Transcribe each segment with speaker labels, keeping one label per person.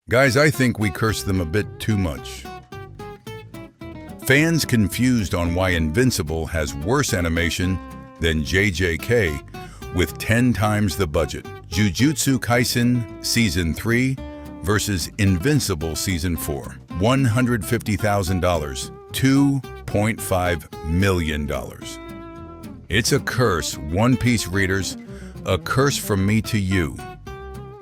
Speaker 1: Guys, I think we curse them a bit too much. Fans confused on why Invincible has worse animation than JJK with 10 times the budget. Jujutsu Kaisen Season 3 versus Invincible Season 4. $150,000, $2.5 million. It's a curse, One Piece readers, a curse from me to you.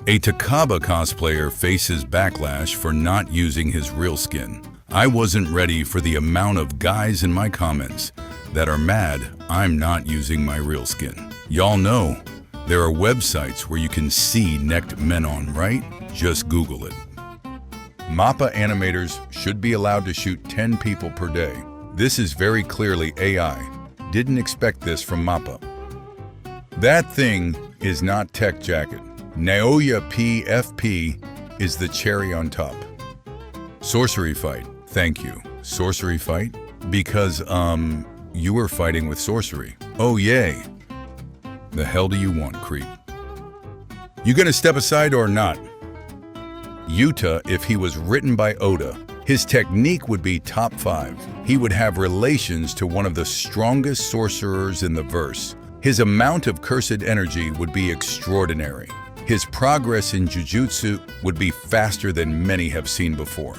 Speaker 1: A Takaba cosplayer faces backlash for not using his real skin. I wasn't ready for the amount of guys in my comments that are mad I'm not using my real skin. Y'all know there are websites where you can see necked men on, right? Just Google it. MAPPA animators should be allowed to shoot 10 people per day. This is very clearly AI. Didn't expect this from MAPPA. That thing is not Tech Jacket. Naoya PFP is the cherry on top. Sorcery fight. Thank you. Sorcery fight? Because, you were fighting with sorcery. Oh, yay. The hell do you want, creep? You gonna step aside or not? Yuta, if he was written by Oda, his technique would be top 5. He would have relations to one of the strongest sorcerers in the verse. His amount of cursed energy would be extraordinary. His progress in Jujutsu would be faster than many have seen before.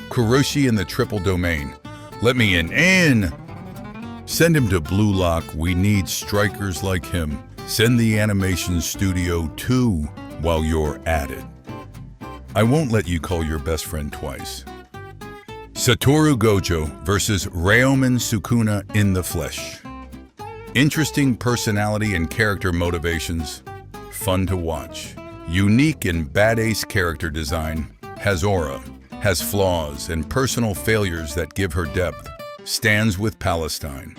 Speaker 1: Kuroshi in the triple domain. Let me in. Send him to Blue Lock. We need strikers like him. Send the animation studio too while you're at it. I won't let you call your best friend twice. Satoru Gojo versus Ryomen Sukuna in the flesh. Interesting personality and character motivations. Fun to watch. Unique and badass character design. Has aura. Has flaws and personal failures that give her depth. Stands with Palestine.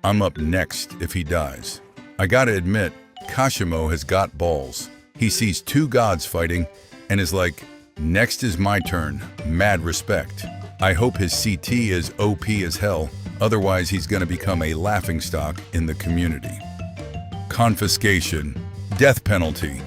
Speaker 1: I'm up next if he dies. I gotta admit, Kashimo has got balls. He sees 2 gods fighting and is like, next is my turn. Mad respect. I hope his CT is OP as hell, otherwise he's gonna become a laughingstock in the community. Confiscation. Death penalty.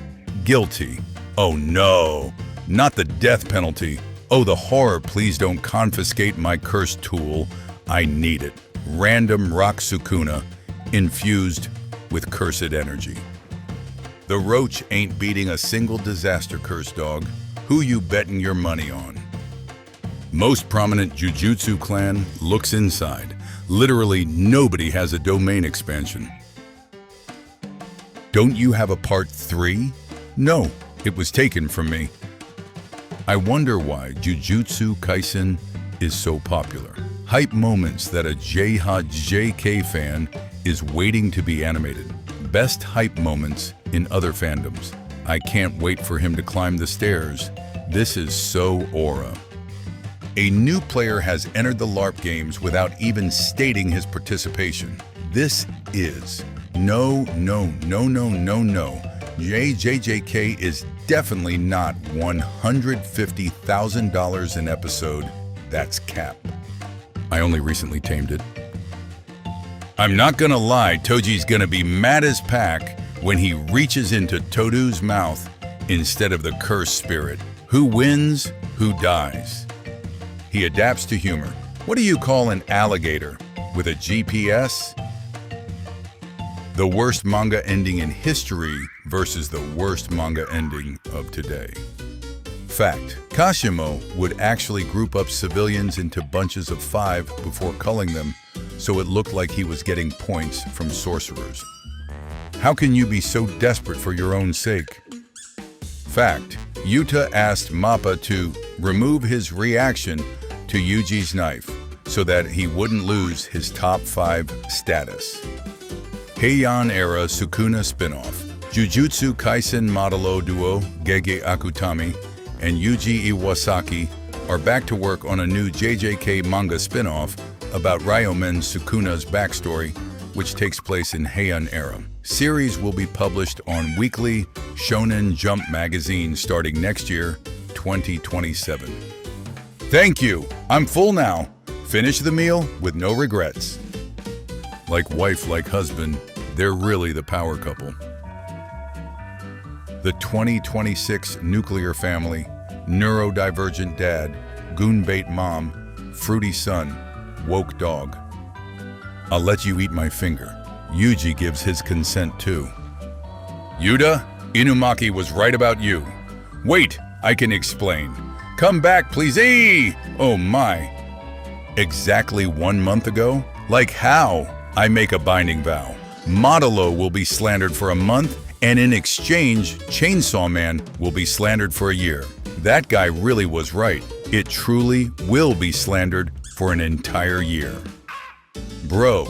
Speaker 1: Guilty. Oh no, not the death penalty. Oh, the horror, please don't confiscate my cursed tool. I need it. Random rock Sukuna, infused with cursed energy. The roach ain't beating a single disaster curse dog. Who you betting your money on? Most prominent Jujutsu clan looks inside. Literally nobody has a domain expansion. Don't you have a part 3? No, it was taken from me. I wonder why Jujutsu Kaisen is so popular. Hype moments that a JK fan is waiting to be animated. Best hype moments in other fandoms. I can't wait for him to climb the stairs. This is so aura. A new player has entered the LARP games without even stating his participation. This is no. JJK is definitely not $150,000 an episode. That's cap. I only recently tamed it. I'm not gonna lie, Toji's gonna be mad as Pac when he reaches into Todu's mouth instead of the cursed spirit. Who wins, who dies? He adapts to humor. What do you call an alligator? With a GPS? The worst manga ending in history versus the worst manga ending of today. Fact: Kashimo would actually group up civilians into bunches of 5 before culling them, so it looked like he was getting points from sorcerers. How can you be so desperate for your own sake? Fact: Yuta asked MAPPA to remove his reaction to Yuji's knife so that he wouldn't lose his top 5 status. Heian era Sukuna spin-off. Jujutsu Kaisen Modello duo Gege Akutami and Yuji Iwasaki are back to work on a new JJK manga spin-off about Ryomen Sukuna's backstory, which takes place in Heian era. Series will be published on Weekly Shonen Jump magazine starting next year, 2027. Thank you. I'm full now. Finish the meal with no regrets. Like wife, like husband, they're really the power couple. The 2026 nuclear family neurodivergent dad, goon-bait mom, fruity son, woke dog. I'll let you eat my finger. Yuji gives his consent too. Yuta, Inumaki was right about you. Wait, I can explain. Come back, please. Oh my. Exactly 1 month ago? Like how? I make a binding vow. Modelo will be slandered for a month, and in exchange, Chainsaw Man will be slandered for a year. That guy really was right. It truly will be slandered for an entire year. Bro,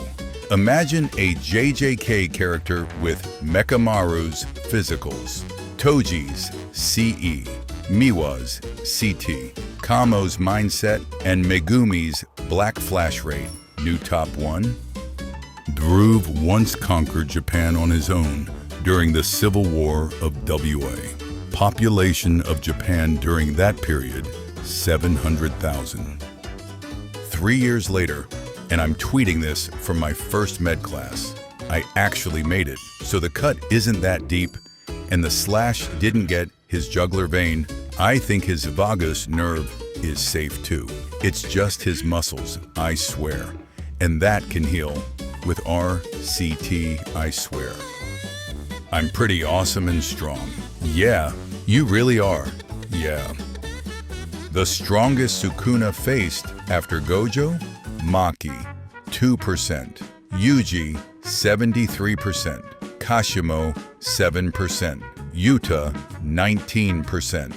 Speaker 1: imagine a JJK character with Mekamaru's physicals, Toji's CE, Miwa's CT, Kamo's mindset, and Megumi's black flash rate. New top 1? Dhruv once conquered Japan on his own during the Civil War of WA. Population of Japan during that period, 700,000. 3 years later, and I'm tweeting this from my first med class, I actually made it. So the cut isn't that deep, and the slash didn't get his jugular vein. I think his vagus nerve is safe too. It's just his muscles, I swear. And that can heal with RCT, I swear. I'm pretty awesome and strong. Yeah, you really are. Yeah. The strongest Sukuna faced after Gojo? Maki, 2%. Yuji, 73%. Kashimo, 7%. Yuta, 19%.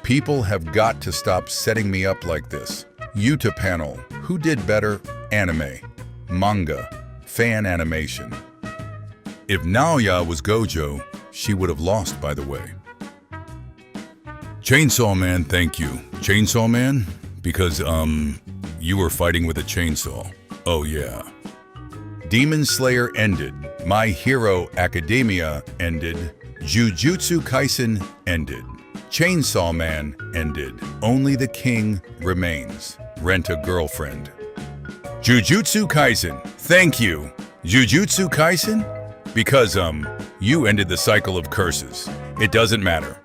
Speaker 1: People have got to stop setting me up like this. Yuta panel, who did better? Anime, manga, fan animation. If Naoya was Gojo, she would have lost, by the way. Chainsaw Man, thank you. Chainsaw Man? Because, you were fighting with a chainsaw. Oh yeah. Demon Slayer ended. My Hero Academia ended. Jujutsu Kaisen ended. Chainsaw Man ended. Only the king remains. Rent a girlfriend. Jujutsu Kaisen, thank you. Jujutsu Kaisen? Because, you ended the cycle of curses. It doesn't matter.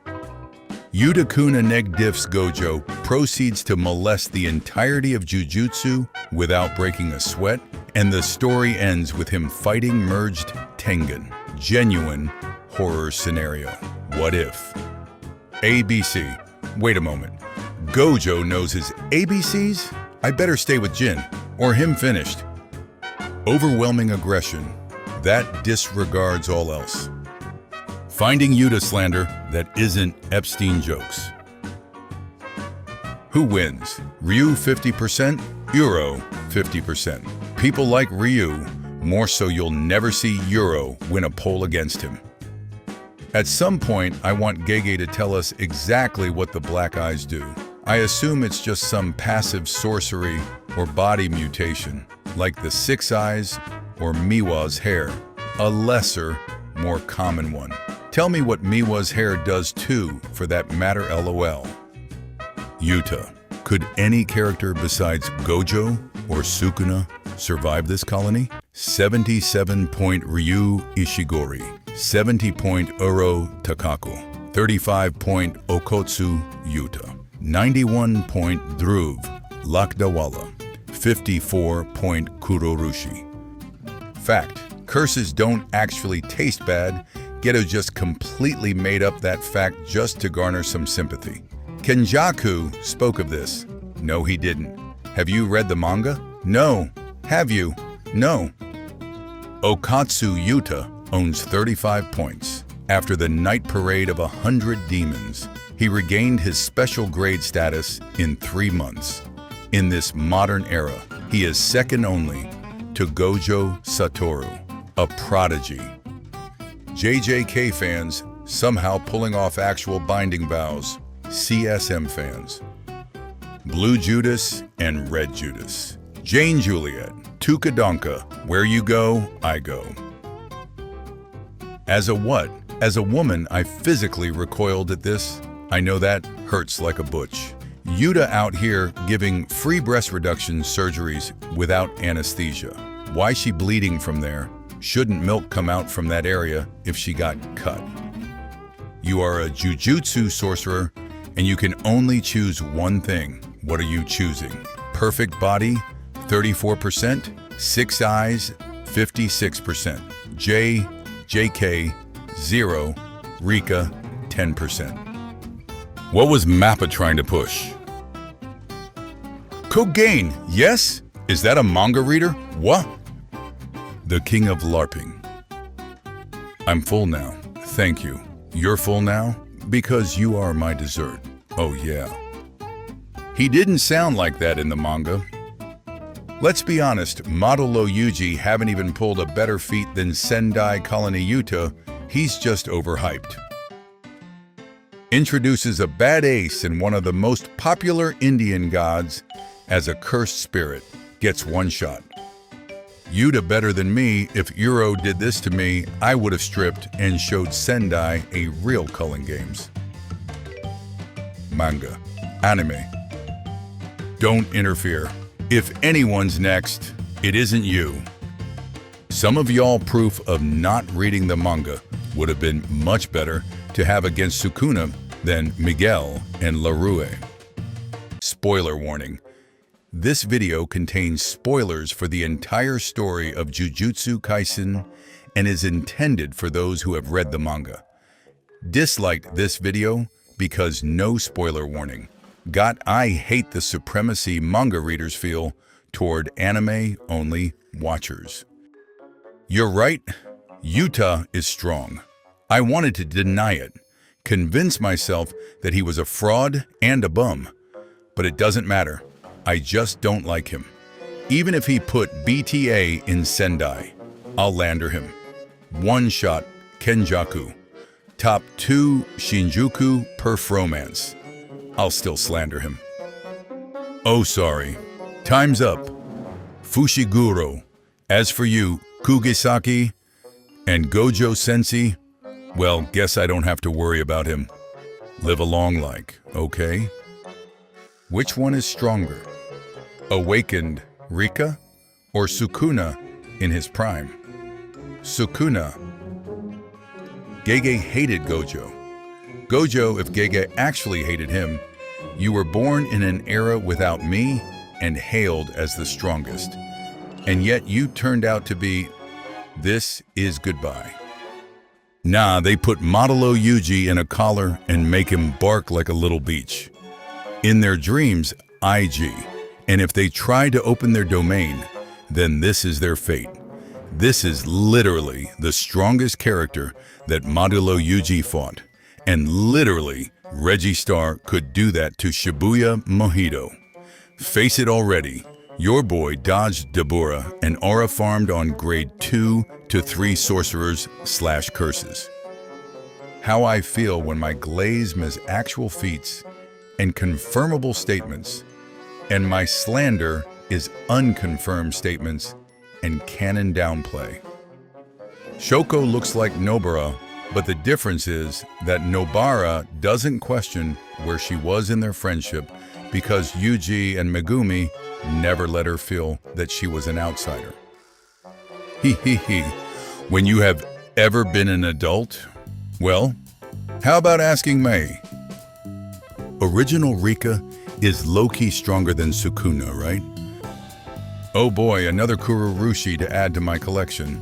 Speaker 1: Yutakuna Negdif's Gojo proceeds to molest the entirety of Jujutsu without breaking a sweat, and the story ends with him fighting merged Tengen. Genuine horror scenario. What if? ABC. Wait a moment. Gojo knows his ABCs? I better stay with Jin, or him finished. Overwhelming aggression. That disregards all else. Finding Yuta slander that isn't Epstein jokes. Who wins? Ryu 50%, Uro 50%. People like Ryu, more so you'll never see Uro win a poll against him. At some point, I want Gege to tell us exactly what the black eyes do. I assume it's just some passive sorcery or body mutation, like the 6 eyes or Miwa's hair, a lesser, more common one. Tell me what Miwa's hair does too, for that matter, LOL. Yuta. Could any character besides Gojo or Sukuna survive this colony? 77-point Ryu Ishigori, 70-point Uro Takako, 35-point Okotsu Yuta, 91-point Dhruv Lakdawala, 54-point Kurorushi. Fact, curses don't actually taste bad. Geto just completely made up that fact just to garner some sympathy. Kenjaku spoke of this. No, he didn't. Have you read the manga? No. Have you? No. Okatsu Yuta owns 35 points. After the night parade of 100 demons, he regained his special grade status in 3 months. In this modern era, he is second only to Gojo Satoru, a prodigy. JJK fans somehow pulling off actual binding vows. CSM fans. Blue Judas and Red Judas. Jane Juliet. Tukadonka. Where you go, I go. As a what? As a woman, I physically recoiled at this. I know that hurts like a butch. Yuta out here giving free breast reduction surgeries without anesthesia. Why she bleeding from there? Shouldn't milk come out from that area if she got cut? You are a jujutsu sorcerer and you can only choose one thing. What are you choosing? Perfect body, 34%, 6 eyes, 56%, JK, 0, Rika, 10%. What was Mappa trying to push? Cocaine, yes? Is that a manga reader? What? The king of LARPing. I'm full now, thank you. You're full now? Because you are my dessert. Oh yeah. He didn't sound like that in the manga. Let's be honest, Madolo Yuji haven't even pulled a better feat than Sendai Colony Yuta. He's just overhyped. Introduces a bad ace and one of the most popular Indian gods as a cursed spirit. Gets one shot. Yuta better than me. If Uro did this to me, I would have stripped and showed Sendai a real culling games. Manga. Anime. Don't interfere. If anyone's next, it isn't you. Some of y'all proof of not reading the manga would have been much better to have against Sukuna than Miguel and LaRue. Spoiler warning. This video contains spoilers for the entire story of Jujutsu Kaisen and is intended for those who have read the manga. Disliked this video because no spoiler warning. I hate the supremacy manga readers feel toward anime-only watchers. You're right, Yuta is strong. I wanted to deny it, convince myself that he was a fraud and a bum. But it doesn't matter. I just don't like him. Even if he put BTA in Sendai, I'll lander him. One shot, Kenjaku. Top 2 Shinjuku perf romance. I'll still slander him. Oh, sorry. Time's up. Fushiguro. As for you, Kugisaki and Gojo Sensei, well, guess I don't have to worry about him. Live a long life, okay? Which one is stronger? Awakened Rika or Sukuna in his prime? Sukuna. Gege hated Gojo. Gojo, if Gege actually hated him, you were born in an era without me and hailed as the strongest. And yet you turned out to be, this is goodbye. Nah, they put Madolo Yuji in a collar and make him bark like a little beach. In their dreams, IG. And if they try to open their domain, then this is their fate. This is literally the strongest character that Madolo Yuji fought. And literally, Reggie-Star could do that to Shibuya Mojito. Face it already, your boy dodged Dabura and aura farmed on grade 2 to 3 sorcerers/curses. How I feel when my glaze miss actual feats and confirmable statements, and my slander is unconfirmed statements and canon downplay. Shoko looks like Nobara, but the difference is that Nobara doesn't question where she was in their friendship because Yuji and Megumi never let her feel that she was an outsider. When you have ever been an adult? Well, how about asking May? Original Rika is low-key stronger than Sukuna, right? Oh boy, another Kurorushi to add to my collection.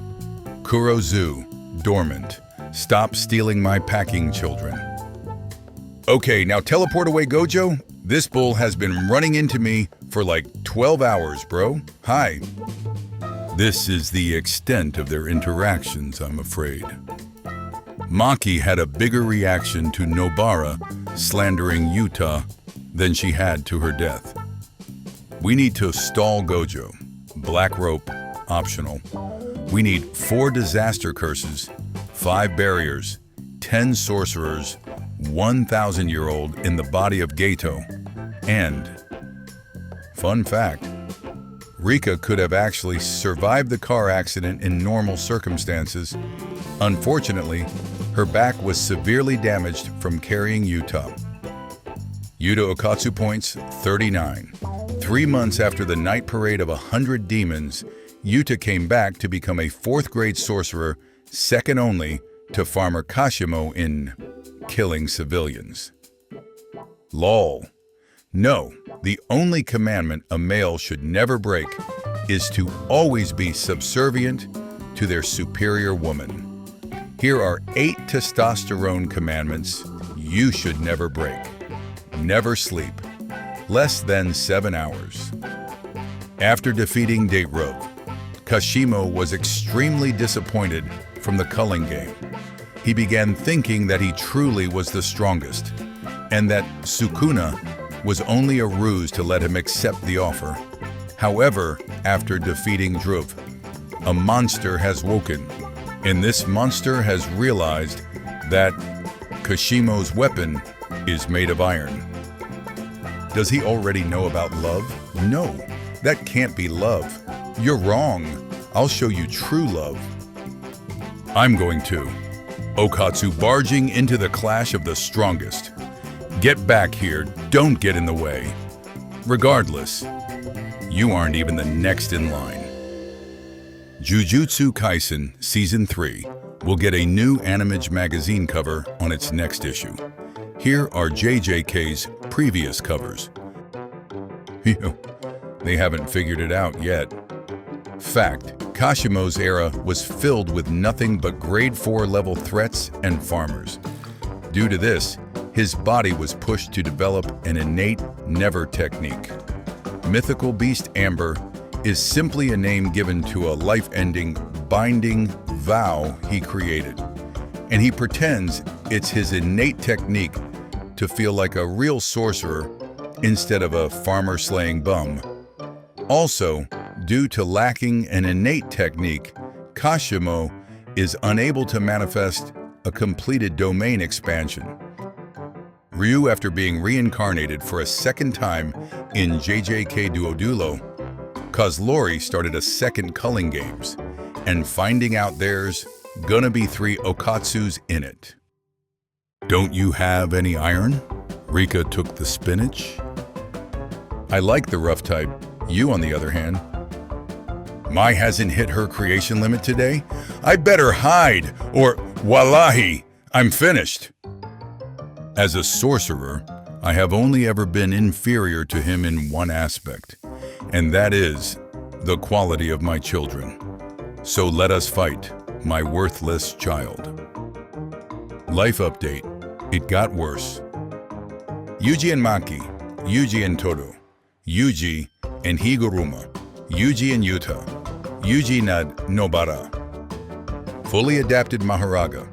Speaker 1: Kurozu, dormant. Stop stealing my packing, children. Okay, now teleport away Gojo. This bull has been running into me for like 12 hours, bro. Hi. This is the extent of their interactions, I'm afraid. Maki had a bigger reaction to Nobara slandering Yuta than she had to her death. We need to stall Gojo. Black rope, optional. We need 4 disaster curses, 5 barriers, 10 sorcerers, 1,000-year-old in the body of Geto, and, fun fact, Rika could have actually survived the car accident in normal circumstances. Unfortunately, her back was severely damaged from carrying Yuta. Yuta Okatsu points, 39. 3 months after the night parade of 100 demons, Yuta came back to become a 4th grade sorcerer, second only to Farmer Kashimo in killing civilians. Lol. No, the only commandment a male should never break is to always be subservient to their superior woman. Here are 8 testosterone commandments you should never break. Never sleep less than 7 hours. After defeating Daterov, Kashimo was extremely disappointed from the culling game. He began thinking that he truly was the strongest, and that Sukuna was only a ruse to let him accept the offer. However, after defeating Druv, a monster has woken, and this monster has realized that Kashimo's weapon is made of iron. Does he already know about love? No, that can't be love. You're wrong. I'll show you true love. I'm going to. Okatsu barging into the clash of the strongest. Get back here, don't get in the way. Regardless, you aren't even the next in line. Jujutsu Kaisen Season 3 will get a new Animage magazine cover on its next issue. Here are JJK's previous covers. They haven't figured it out yet. Fact, Kashimo's era was filled with nothing but grade 4 level threats and farmers. Due to this, his body was pushed to develop an innate never technique. Mythical beast Amber is simply a name given to a life-ending, binding vow he created. And he pretends it's his innate technique to feel like a real sorcerer instead of a farmer-slaying bum. Also, due to lacking an innate technique, Kashimo is unable to manifest a completed domain expansion. Ryu, after being reincarnated for a second time in JJK Duodulo, cause Lori started a second culling games, and finding out there's gonna be 3 Okatsus in it. Don't you have any iron? Rika took the spinach. I like the rough type. You, on the other hand. Mai hasn't hit her creation limit today? I better hide, or wallahi, I'm finished. As a sorcerer, I have only ever been inferior to him in one aspect, and that is the quality of my children. So let us fight, my worthless child. Life update. It got worse. Yuji and Maki, Yuji and Todo, Yuji and Higuruma, Yuji and Yuta, Yuji nad Nobara. Fully adapted Maharaga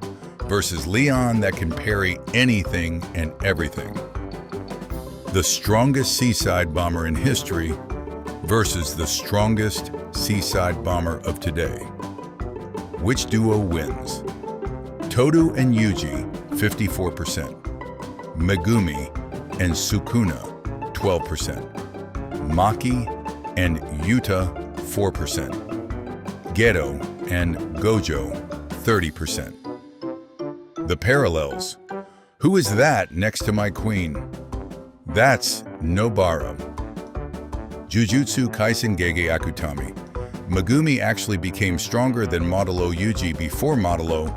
Speaker 1: versus Leon that can parry anything and everything. The strongest seaside bomber in history versus the strongest seaside bomber of today. Which duo wins? Todo and Yuji, 54%. Megumi and Sukuna, 12%. Maki and Yuta, 4%. Geto and Gojo, 30%. The parallels. Who is that next to my queen? That's Nobara. Jujutsu Kaisen Gege Akutami. Megumi actually became stronger than Modulo Yuji before Modulo,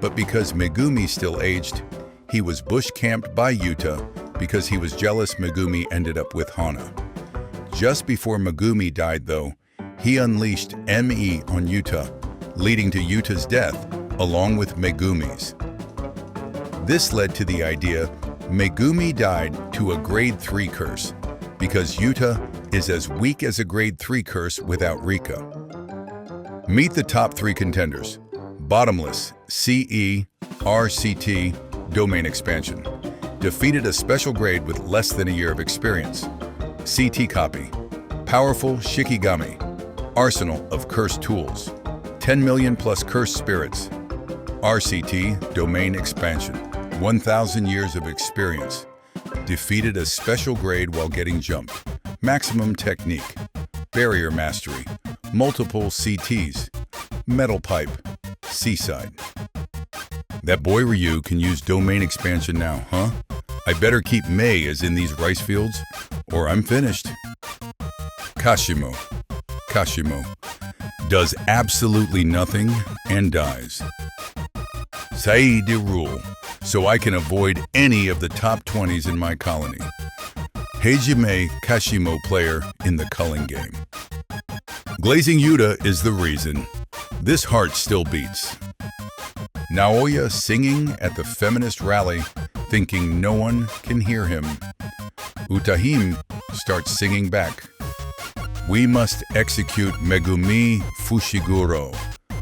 Speaker 1: but because Megumi still aged, he was bush-camped by Yuta because he was jealous Megumi ended up with Hana. Just before Megumi died though, he unleashed ME on Yuta, leading to Yuta's death along with Megumi's. This led to the idea Megumi died to a grade 3 curse because Yuta is as weak as a grade 3 curse without Rika. Meet the top 3 contenders. Bottomless, CE, RCT, domain expansion. Defeated a special grade with less than a year of experience. CT copy. Powerful Shikigami. Arsenal of cursed tools. 10 million plus cursed spirits. RCT, domain expansion. 1,000 years of experience. Defeated a special grade while getting jumped. Maximum technique. Barrier mastery. Multiple CTs. Metal pipe. Seaside. That boy Ryu can use domain expansion now, huh? I better keep Mei as in these rice fields, or I'm finished. Kashimo. Kashimo. Does absolutely nothing and dies. Saidi rule. so I can avoid any of the top 20s in my colony. Hajime Kashimo player in the culling game. Glazing Yuta is the reason. This heart still beats. Naoya singing at the feminist rally, thinking no one can hear him. Utahime starts singing back. We must execute Megumi Fushiguro,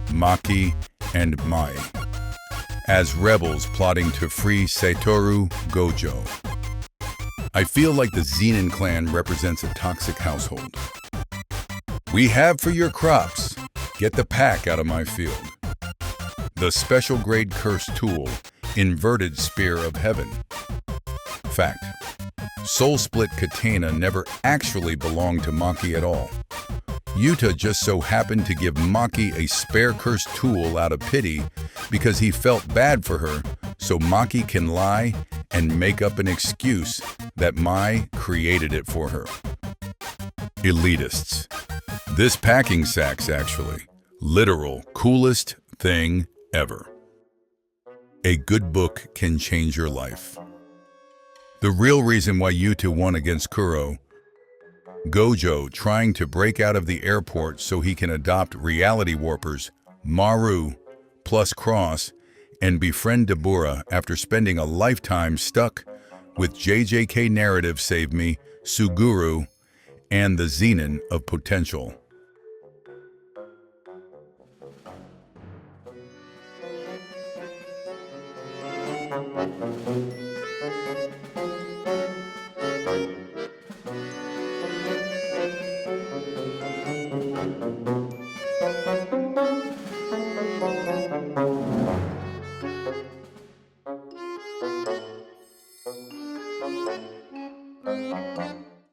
Speaker 1: Maki, and Mai as rebels plotting to free Satoru Gojo. I feel like the Zenin clan represents a toxic household. We have for your crops. Get the pack out of my field. The special grade curse tool, Inverted Spear of Heaven. Fact: Soul Split Katana never actually belonged to Maki at all. Yuta just so happened to give Maki a spare curse tool out of pity because he felt bad for her, so Maki can lie and make up an excuse that Mai created it for her. Elitists. This packing sack's actually literal coolest thing ever. A good book can change your life. The real reason why Yuta won against Kuro, Gojo trying to break out of the airport so he can adopt reality warpers, Maru, plus Cross, and befriend Dabura after spending a lifetime stuck with JJK narrative Save Me, Suguru, and the Zenin of Potential.